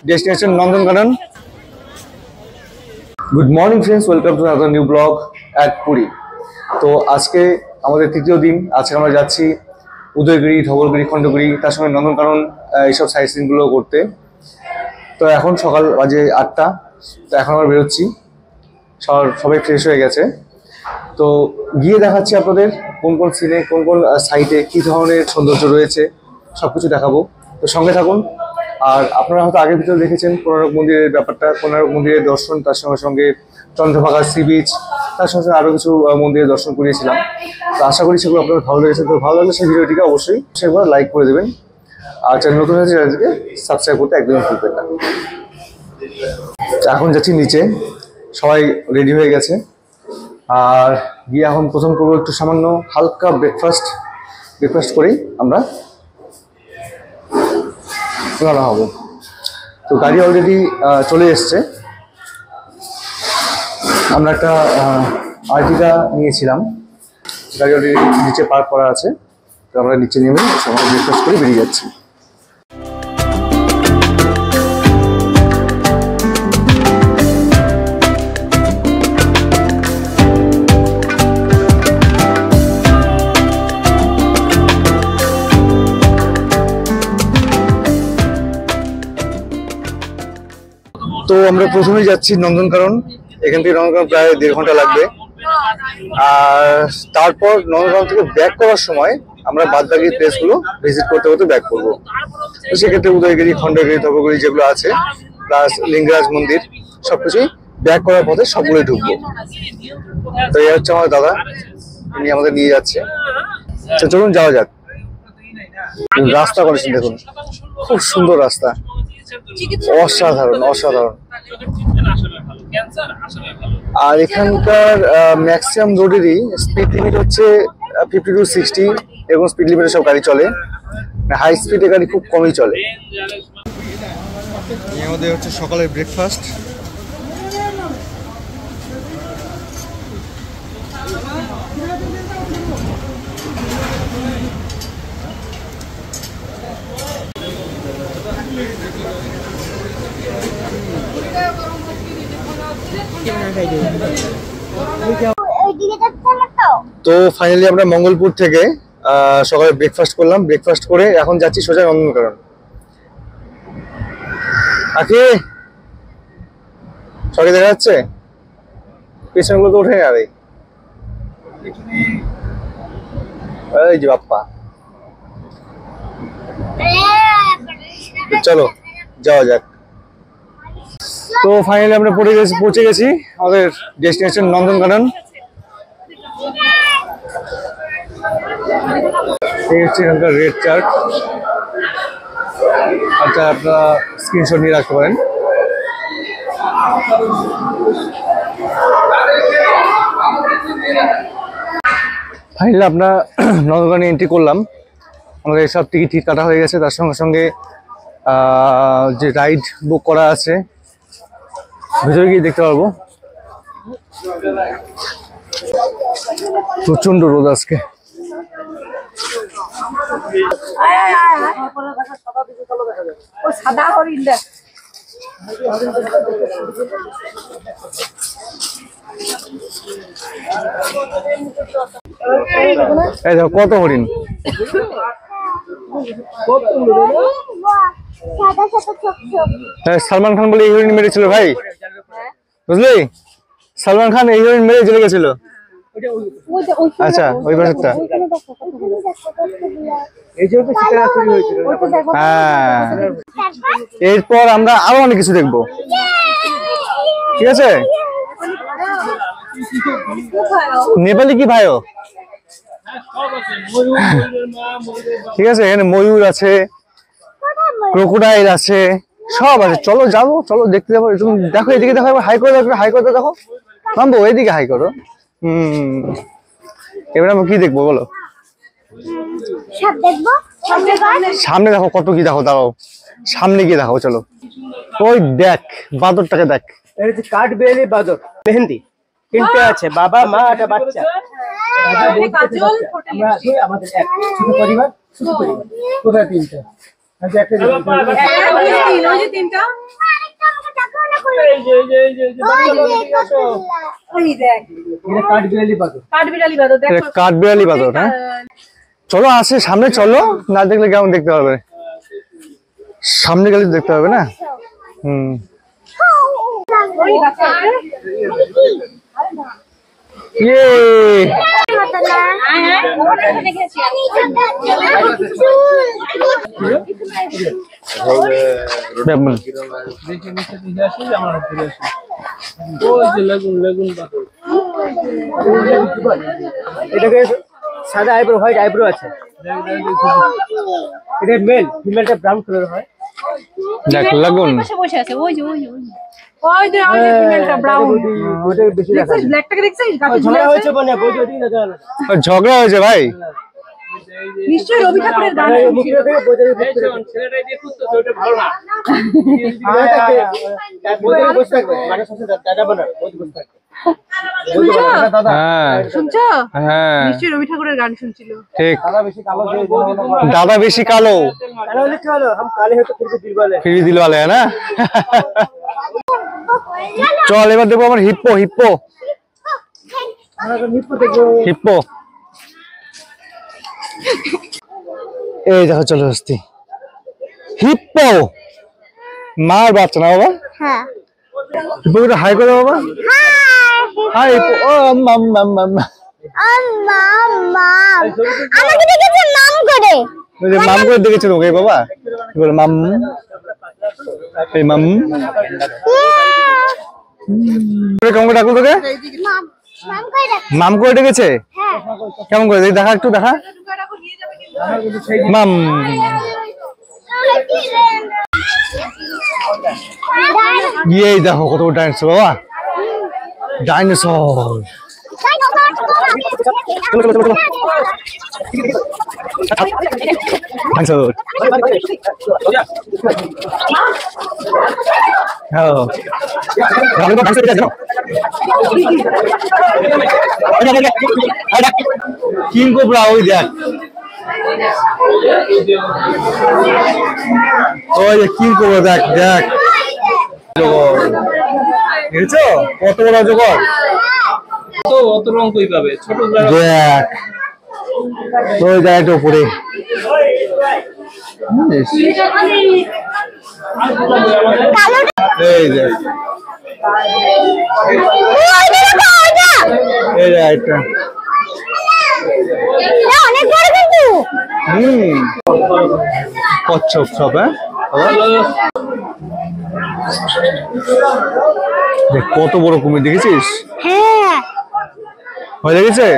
Destination Nandankanan. Good morning friends, welcome to another new blog at Puri. তো আজকে আমাদের তৃতীয় দিন। আজকে আমরা যাচ্ছি উদয়গিরি, ধবলগিরি, খণ্ডগিরি, তার সঙ্গে নন্দনকানন, এইসব সাইট সিনগুলো করতে। তো এখন সকাল বাজে 8টা। তো এখন আমরা বেরোচ্ছি, সবাই ফ্রেশ হয়ে গেছে। তো গিয়ে দেখাচ্ছি আপনাদের কোন কোন সিনে, কোন কোন সাইটে কী ধরনের সৌন্দর্য রয়েছে, সব কিছু দেখাবো। তো সঙ্গে থাকুন। আর আপনারা হয়তো আগের ভিতরে দেখেছেন কোণার্ক মন্দিরের ব্যাপারটা, কোণার্ক মন্দিরের দর্শন, তার সঙ্গে সঙ্গে চন্দ্রভাগা সি বিচ, তার সঙ্গে আরও কিছু মন্দিরের দর্শন করিয়েছিলাম। তো আশা করি সেগুলো আপনাদের ভালো লেগেছে। তো ভালো লাগলে সেই ভিডিওটিকে অবশ্যই সেগুলো লাইক করে দেবেন। আর চ্যানেল নতুন হয়েছে চ্যানেলটিকে সাবস্ক্রাইব করতে একদমই ভুলবেন না। এখন যাচ্ছি নিচে, সবাই রেডি হয়ে গেছে। আর গিয়ে এখন প্রথম করবো একটু সামান্য হালকা ব্রেকফাস্ট করেই আমরা রওনা হব। তো গাড়ি অলরেডি চলে এসছে। আমরা একটা আর্টিকা নিয়েছিলাম, গাড়ি অলরেডি নিচে পার্ক করা আছে। তো আমরা নিচে নেমে সবাই ব্রেকফাস্ট করে বেরিয়ে যাচ্ছি। তো আমরা প্রথমেই যাচ্ছি নন্দনকানন। এখান থেকে নন্দনকানন প্রায় 1.5 ঘন্টা লাগবে। আর তারপর নন্দনকানন থেকে ব্যাক করার সময় আমরা বাদবাকি প্লেসগুলো ভিজিট করতে করতে ব্যাক করবো। তো সেক্ষেত্রে উদয়গিরি, খণ্ডগিরি, ধবলগিরি যেগুলো আছে, প্লাস লিঙ্গরাজ মন্দির, সবকিছুই ব্যাক করার পথে সবগুলোই ঢুকবো। তো এই হচ্ছে আমার দাদা, ইনি আমাদের নিয়ে যাচ্ছে। তো চলুন যাওয়া যাক। রাস্তা করেছেন দেখুন, খুব সুন্দর রাস্তা, অসাধারণ। আর এখানকার ম্যাক্সিমাম রোডেরই স্পিড লিমিট হচ্ছে 50 to 60, এরকম স্পিড লিমিটে সব গাড়ি চলে। হাই স্পিডে গাড়ি খুব কমই চলে। আমাদের হচ্ছে সকালের ব্রেকফাস্ট। তো ফাইনালি আমরা মঙ্গলপুর থেকে সকালে ব্রেকফাস্ট করলাম। ব্রেকফাস্ট করে এখন যাচ্ছি সোজা নন্দনকানন। আখি সবাই দেখা যাচ্ছে, পেছনগুলো তো ওঠে না। এই যে বাপ্পা, চলো যাওয়া যাক। তো ফাইনালি আমরা পৌঁছে গেছি আমাদের ডেস্টিনেশন নন্দনকানন। এই হচ্ছে এখানকার রেড চার্ট, আচ্ছা আপনারা স্ক্রিনশট নিয়ে রাখতে পারেন। ফাইনালি আমরা নন্দনকাননে এন্ট্রি করলাম। আমাদের সব টিকিট কাটা হয়ে গেছে, তার সঙ্গে সঙ্গে যে রাইড বুক করা আছে ভেতরে গিয়ে দেখতে পারবো। প্রচন্ড রোদ আজকে। এই দেখো কত হরিণ। সালমান খান বলে এই হরিণ মেরেছিল ভাই, বুঝলি? সালমান খান এই হরিণ মেরে চলে গেছিল। আচ্ছা ওই পাশেরটা। হ্যাঁ, এরপর আমরা আরো অনেক কিছু দেখবো, ঠিক আছে? নেপালি কি ভাইও, ঠিক আছে। এখানে ময়ূর আছে, ক্রোকোডাইল আছে, সব আছে। চলো যাবো, চলো দেখতে যাবো। তুমি দেখো এদিকে, দেখো হাই করে দেখো, হাই করে দেখো নামবো, এইদিকে হাই করো। এবার আমরা কি দেখবো বলো? সামনে দেখো কত কি দেখো, দাঁড়াও সামনে গিয়ে দেখো। চলো ওই দেখ বাদরটাকে দেখ, কাঠবেলি বাদর, মেহেন্দি তিনটে আছে, বাবা মা একটা বাচ্চা। আমাদের ছোট পরিবার, ছোট পরিবার, কোথায় তিনটে? আচ্ছা একটা ওই যে তিনটা এটা কাঠবিড়ালি পাথর। কাঠবিড়ালি বাঁদর দেখো। এটা কাঠবিড়ালি বাঁদর, হ্যাঁ? চলো আসে সামনে, চলো, না দেখলে কেমন দেখতে পারবে, সামনে গেলে তো দেখতে পাবে না। হুম, ওই গাছে ইয়ে এটাকে সাদা আইব্রো, হোয়াইট আইব্রো আছে। এটা মেল, ফিমেলটা ব্রাউন কালার হয়। দেখ লাগুন, বসে বসে আছে ওই যে ওই যে ওই যে ওই যে ফিমেলটা ব্রাউন। ওটা বেশি দেখা যায়। ব্ল্যাকটাকে দেখছিস গাছে ঝুলে ঝগড়া আছে? হয়েছে বলে বই যদি না জানা। ঝগড়া হয়েছে ভাই। নিশ্চয়ই রবি ঠাকুরের গান মুখে থেকে বই যদি ছেলেটাই দিয়ে কুত্তো ওটা ভালো না। বই বসে থাকবে, মানে সাথে দাদা বানা বই বসে থাকবে। দাদা হ্যাঁ শুনছো? হ্যাঁ নিশ্চয়ই রবি ঠাকুরের গান শুনছিল। ঠিক, দাদা বেশি কালো দিয়ে দাদা বেশি কালো, কালো হলে কি হলো? हम काले हैं तो फिर भी दिल वाले। ফিরি দিল वाले है ना। চল এবার দেখবো আমার হিপ্পো, হিপ্পো, আমরা তো নিপ্পো দেখবো। হিপ্পো। এই দেখো চলে আসছি হিপ্পো, মার বাচ্চা না বাবা? হ্যাঁ হিপ্পো কে হাই করো বাবা, হাই হিপ্পো। ও মাম মাম মাম, মাম মাম আমাকে দেখেছে মাম করে ওই যে মাম করে দেখেছো তোকে বাবা, কি বলে মাম, এই মাম কেমন করে ডাকলো তোকে? মাম মাম করে ডাক মাম করে ডেকেছে? হ্যাঁ কেমন করে দেখি, দেখা একটু দেখা, মাম। এই দেখো কত ডাইনোসর বাবা, ডাইনোসর। ডাইনোসর, হ্যাঁ কিং কোবরা, ওই দেখ, ওই যে কিং কোবরা, দেখ দেখ, জগর দেখেছো কত বড় জগর, তো অত রং কই পাবে ছোট দেখ ওই দেখ উপরে, এই দেখ, এই দেখ একটা, অনেক বড় কিন্তু কচ্ছপ সব, হ্যাঁ দেখ কত বড় কুমির দেখেছিস, হ্যাঁ ভয় লেগেছে?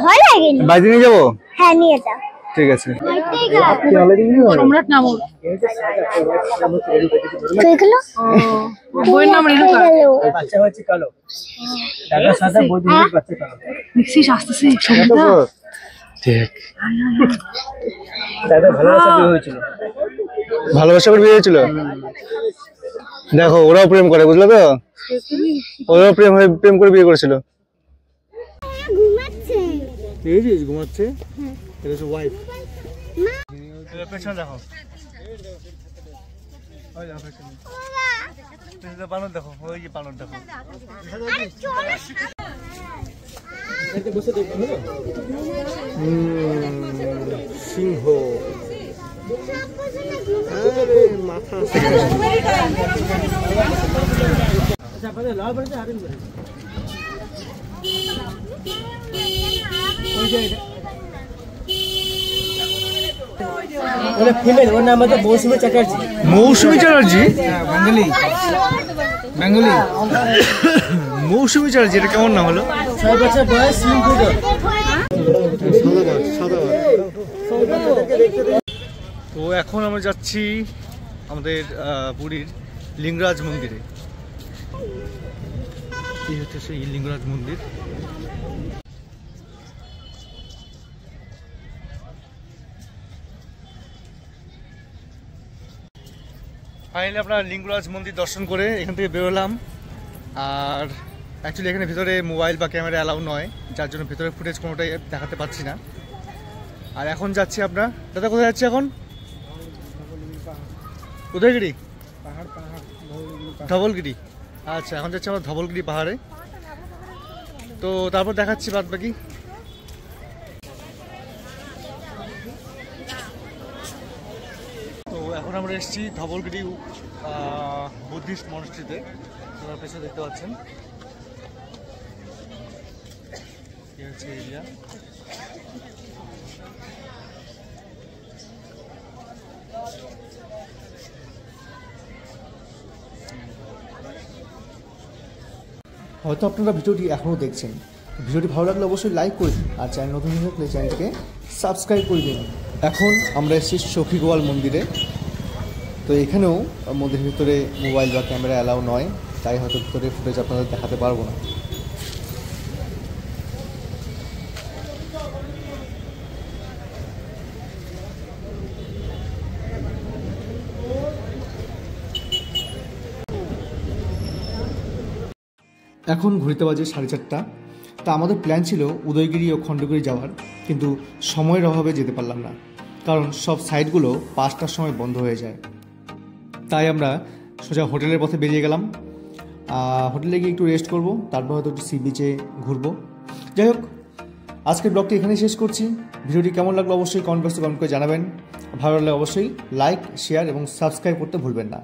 ভয় লাগেনি বাইরে নিয়ে যাবো? হ্যাঁ নিয়ে যাও ঠিক আছে। সম্রাট নামক কইগুলো বইয়ের নাম রেণুকা। বাচ্চা হচ্ছে কালো, দাদা সাদা বই দিয়ে বাচ্চা কালো। দেখছিস আসতেছে দেখ দাদা ভালোবাসা বিয়ে হয়েছিল। ভালোবাসা করে বিয়ে হয়েছিল, দেখো ওরাও প্রেম করে, বুঝলে তো, ওরাও প্রেম করে বিয়ে করেছিল। ঘুমাচ্ছে দেখেছিস ঘুমাচ্ছে, এটা হচ্ছে ওয়াইফ। পেছনে দেখো, ওই দেখো পেছনে বানর দেখো, ওই যে বানর দেখো, সিংহ, মাথা ফিমেল, ওর নাম হচ্ছে মৌসুমী চ্যাটার্জি। মৌসুমী চ্যাটার্জি, বেঙ্গলি বেঙ্গলি মৌসুমী চ্যাটার্জি, এটা কেমন নাম হলো? 6 বছর বয়স, স্লিম ফিগার। তো এখন আমরা যাচ্ছি আমাদের পুরীর লিঙ্গরাজ মন্দিরে। এই হচ্ছে সেই লিঙ্গরাজ মন্দির। ফাইনালি আপনার লিঙ্গরাজ মন্দির দর্শন করে এখান থেকে বেরোলাম। আর অ্যাকচুয়ালি এখানে ভিতরে মোবাইল বা ক্যামেরা অ্যালাউ নয়, যার জন্য ভিতরে ফুটেজ কোনোটাই দেখাতে পারছি না। আর এখন যাচ্ছি আপনার, দাদা কোথায় যাচ্ছি এখন? উদয়গিরি ধবলগিরি। আচ্ছা, এখন যাচ্ছি আমরা ধবলগিরি পাহাড়ে। তো তারপর দেখাচ্ছি বাদ বাকি। তো এখন আমরা এসেছি ধবলগিরি বুদ্ধিস্ট মনস্ট্রিতে। আপনারা পেছনে দেখতে পাচ্ছেন এই হচ্ছে এরিয়া। হয়তো আপনারা ভিডিওটি এখনও দেখছেন, ভিডিওটি ভালো লাগলে অবশ্যই লাইক করে দিন, আর চ্যানেল নতুন হয়ে থাকলে চ্যানেলটিকে সাবস্ক্রাইব করে দিন। এখন আমরা এসেছি সখী গোয়াল মন্দিরে। তো এখানেও মন্দিরের ভিতরে মোবাইল বা ক্যামেরা অ্যালাউ নয়, তাই হয়তো ভিতরে ফুটেজ আপনাদের দেখাতে পারবো না। এখন ঘুরিতে বাজে 4:30। তা আমাদের প্ল্যান ছিল উদয়গিরি ও খণ্ডগিরি যাওয়ার, কিন্তু সময়ের অভাবে যেতে পারলাম না, কারণ সব সাইটগুলো 5টার সময় বন্ধ হয়ে যায়। তাই আমরা সোজা হোটেলের পথে বেরিয়ে গেলাম। হোটেলে গিয়ে একটু রেস্ট করব, তারপর হয়তো একটু সি বিচে ঘুরবো। যাই হোক, আজকের ব্লগটি এখানেই শেষ করছি। ভিডিওটি কেমন লাগলো অবশ্যই কমেন্ট বক্সে কমেন্ট করে জানাবেন। ভালো লাগলে অবশ্যই লাইক, শেয়ার এবং সাবস্ক্রাইব করতে ভুলবেন না।